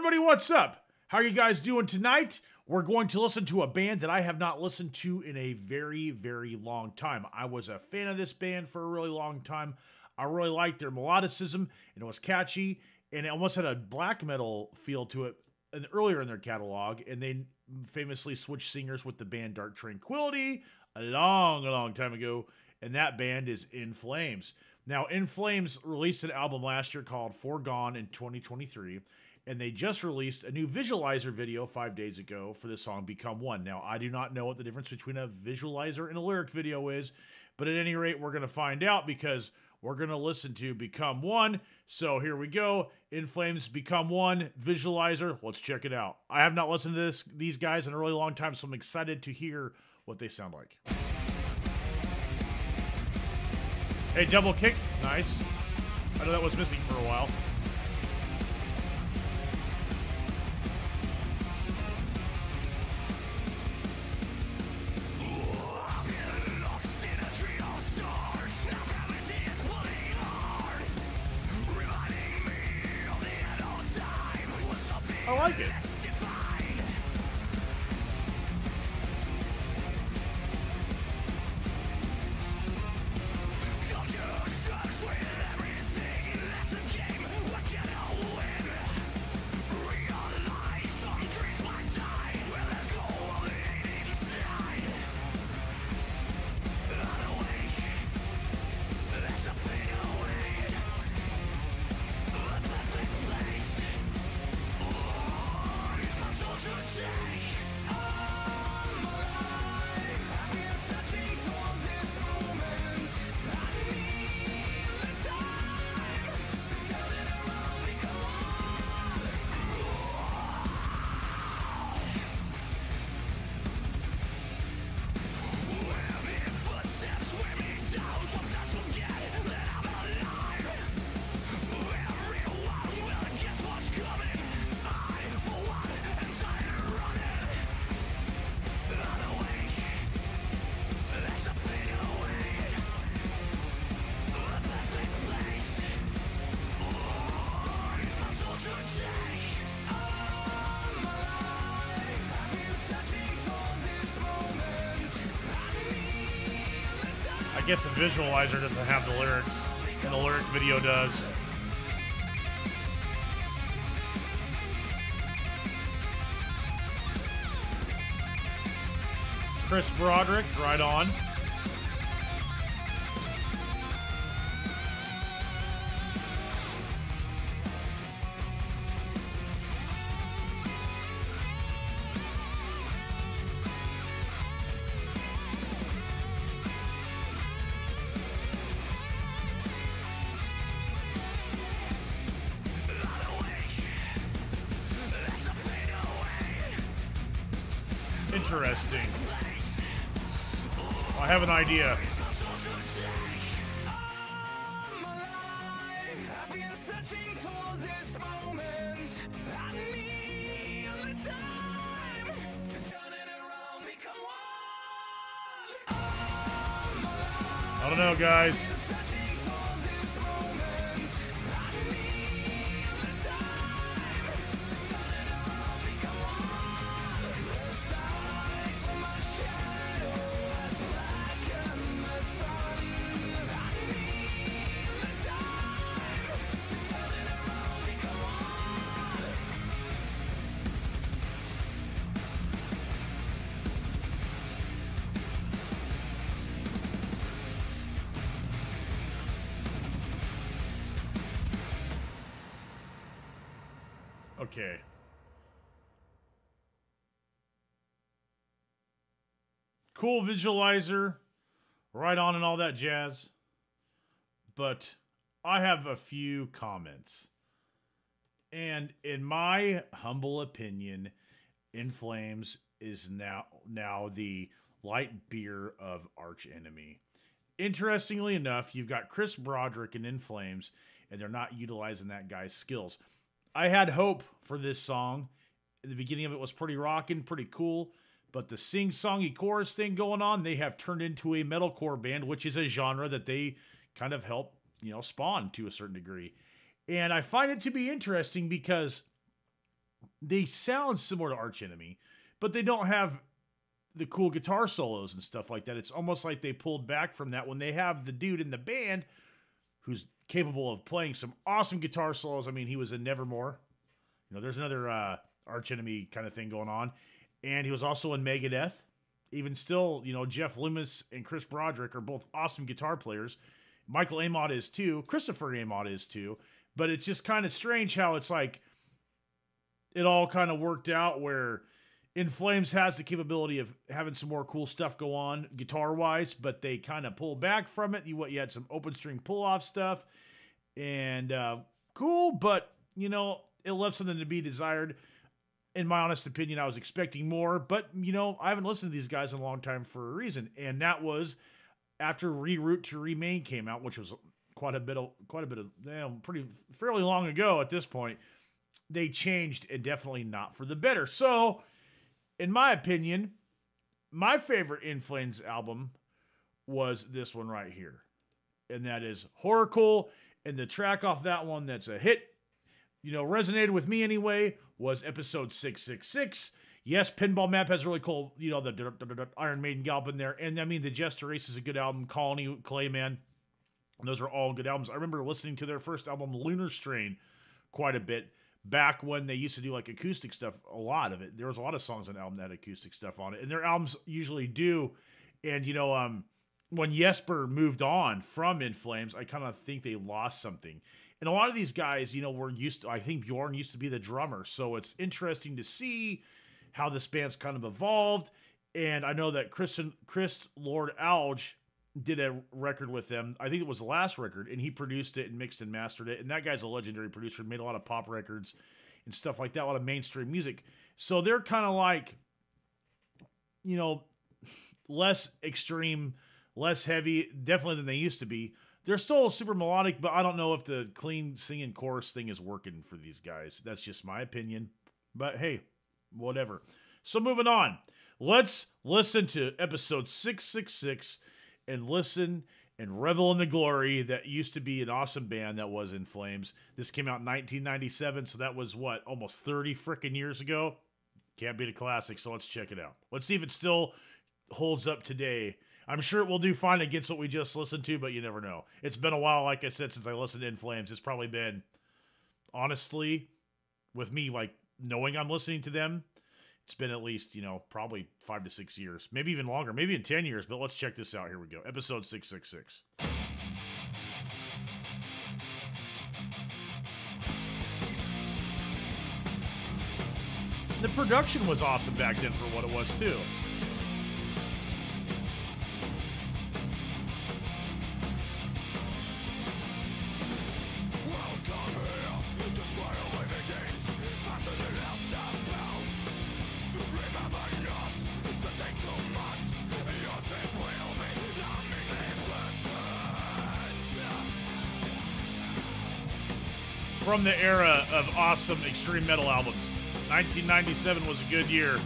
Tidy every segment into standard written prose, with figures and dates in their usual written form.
everybody, what's up? How are you guys doing tonight? We're going to listen to a band that I have not listened to in a very, very long time. I was a fan of this band for a really long time. I really liked their melodicism, and it was catchy, and it almost had a black metal feel to it earlier in their catalog, and they famously switched singers with the band Dark Tranquillity a long time ago, and that band is In Flames. Now, In Flames released an album last year called Forgone in 2023, and they just released a new visualizer video 5 days ago for the song Become One. Now, I do not know what the difference between a visualizer and a lyric video is, but at any rate, we're going to find out because we're going to listen to Become One. So here we go. In Flames, Become One, visualizer. Let's check it out. I have not listened to these guys in a really long time, so I'm excited to hear what they sound like. Hey, double kick. Nice. I know that was missing for a while. I like it. I guess the visualizer doesn't have the lyrics, and the lyric video does. Chris Broderick, right on. Interesting. I have an idea. I don't know, guys. Okay. Cool visualizer, right on and all that jazz. But I have a few comments. And in my humble opinion, In Flames is now the light beer of Arch Enemy. Interestingly enough, you've got Chris Broderick and In Flames, and they're not utilizing that guy's skills. I had hope for this song. The beginning of it was pretty rocking, pretty cool. But the sing-songy chorus thing going on, they have turned into a metalcore band, which is a genre that they kind of help, spawn to a certain degree. And I find it to be interesting because they sound similar to Arch Enemy, but they don't have the cool guitar solos and stuff like that. It's almost like they pulled back from that when they have the dude in the band who's capable of playing some awesome guitar solos. I mean, he was in Nevermore. You know, there's another Arch Enemy kind of thing going on. And he was also in Megadeth. Even still, you know, Jeff Loomis and Chris Broderick are both awesome guitar players. Michael Amott is too. Christopher Amott is too. But it's just kind of strange how it's like it all kind of worked out where In Flames has the capability of having some more cool stuff go on guitar-wise, but they kind of pulled back from it. You had some open string pull-off stuff. And cool, but, you know, it left something to be desired. In my honest opinion, I was expecting more, but, you know, I haven't listened to these guys in a long time for a reason. And that was after Reroute to Remain came out, which was quite a bit of, fairly long ago at this point. They changed, and definitely not for the better. So, in my opinion, my favorite In Flames album was this one right here. And that is Horrible. And the track off that one that's a hit, you know, resonated with me anyway, was episode 666. Yes, Pinball Map has really cool, you know, the Iron Maiden gallop in there. And I mean, The Jester Race is a good album. Colony, Clayman, those are all good albums. I remember listening to their first album, Lunar Strain, quite a bit. Back when they used to do like acoustic stuff, a lot of it. There was a lot of songs on the album that had acoustic stuff on it. And their albums usually do. And, you know, when Jesper moved on from In Flames, I kind of think they lost something. And a lot of these guys, you know, were used to, I think Bjorn used to be the drummer. So it's interesting to see how this band's kind of evolved. And I know that Chris Lord Alge did a record with them. I think it was the last record, and he produced it and mixed and mastered it. And that guy's a legendary producer, made a lot of pop records and stuff like that, a lot of mainstream music. So they're kind of like, you know, less extreme, less heavy, definitely than they used to be. They're still super melodic, but I don't know if the clean singing chorus thing is working for these guys. That's just my opinion. But hey, whatever. So moving on. Let's listen to episode 666 and listen and revel in the glory that used to be an awesome band that was In Flames. This came out in 1997, so that was, what, almost 30 frickin' years ago? Can't beat a classic, so let's check it out. Let's see if it still holds up today. I'm sure it will do fine against what we just listened to, but you never know. It's been a while, like I said, since I listened to In Flames. It's probably been, honestly, with me, like, knowing I'm listening to them, it's been at least, you know, probably 5 to 6 years. Maybe even longer. Maybe in 10 years. But let's check this out. Here we go. Episode 666. The production was awesome back then for what it was, too. From the era of awesome extreme metal albums. 1997 was a good year.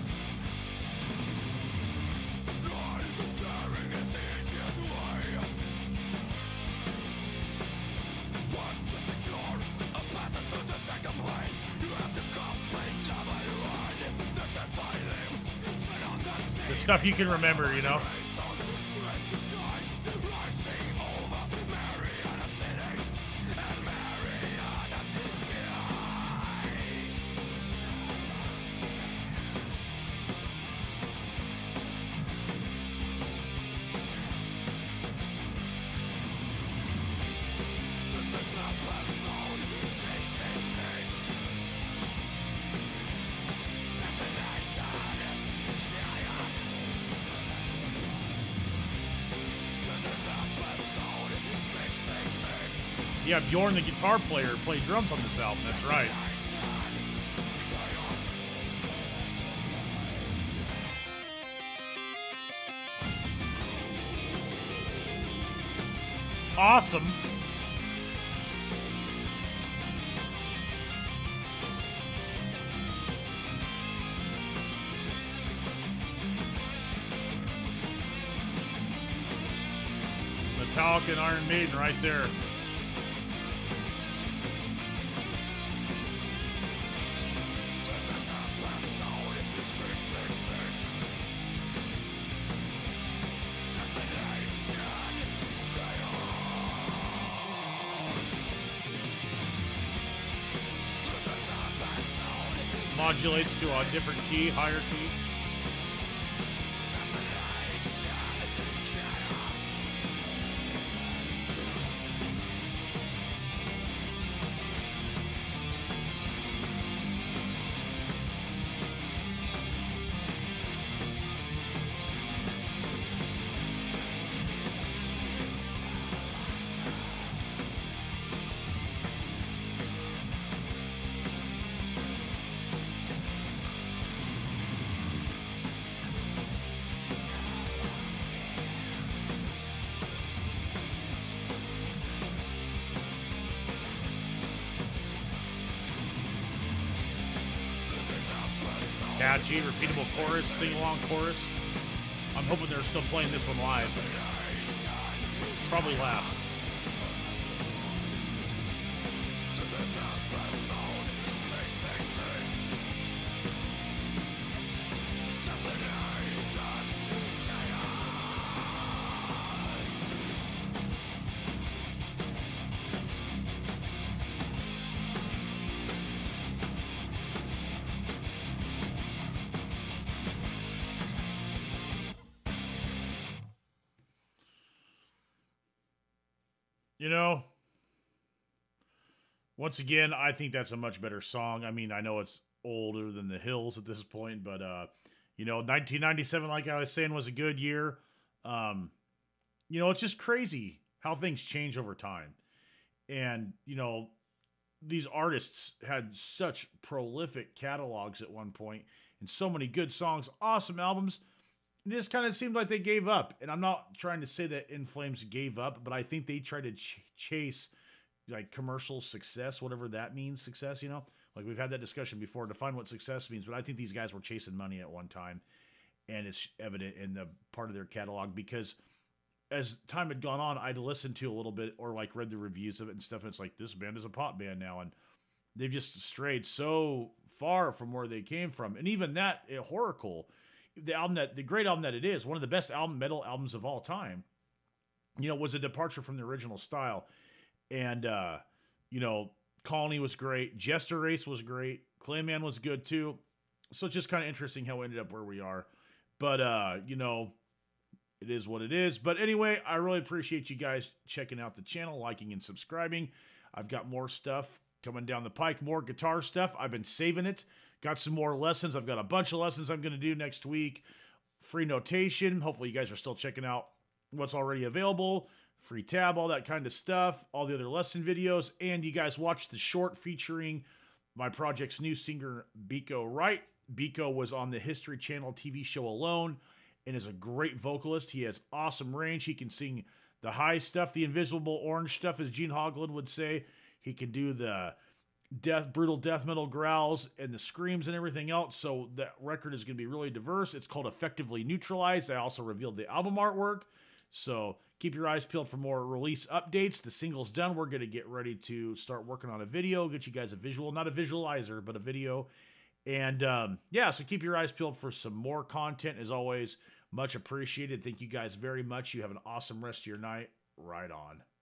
The stuff you can remember, you know? Yeah, Bjorn, the guitar player, played drums on this album. That's right. Awesome. Metallica and Iron Maiden right there. Modulates to a different key, higher key. Catchy, repeatable chorus, sing-along chorus. I'm hoping they're still playing this one live. Probably last. You know, once again, I think that's a much better song. I mean, I know it's older than The Hills at this point, but, 1997, like I was saying, was a good year. It's just crazy how things change over time. And, these artists had such prolific catalogs at one point and so many good songs, awesome albums. It just kind of seemed like they gave up. And I'm not trying to say that In Flames gave up, but I think they tried to chase like commercial success, whatever that means, success, Like we've had that discussion before, define what success means, but I think these guys were chasing money at one time. And it's evident in the part of their catalog because as time had gone on, I'd listened to a little bit or like read the reviews of it and stuff. And it's like, this band is a pop band now. And they've just strayed so far from where they came from. And even that, Horrible, the great album that it is, one of the best metal albums of all time, was a departure from the original style. And, Colony was great. Jester Race was great. Clayman was good too. So it's just kind of interesting how we ended up where we are. But, it is what it is. But anyway, I really appreciate you guys checking out the channel, liking and subscribing. I've got more stuff coming down the pike, more guitar stuff. I've been saving it. Got some more lessons. I've got a bunch of lessons I'm going to do next week. Free notation. Hopefully you guys are still checking out what's already available. Free tab, all that kind of stuff. All the other lesson videos. And you guys watched the short featuring my project's new singer, Biko Wright. Biko was on the History Channel TV show Alone and is a great vocalist. He has awesome range. He can sing the high stuff, the invisible orange stuff, as Gene Hoglan would say. He can do the brutal death metal growls and the screams and everything else. So that record is going to be really diverse. It's called Effectively Neutralized. I also revealed the album artwork. So keep your eyes peeled for more release updates. The single's done. We're going to get ready to start working on a video, get you guys a visual, not a visualizer, but a video. And so keep your eyes peeled for some more content. As always, much appreciated. Thank you guys very much. You have an awesome rest of your night. Right on.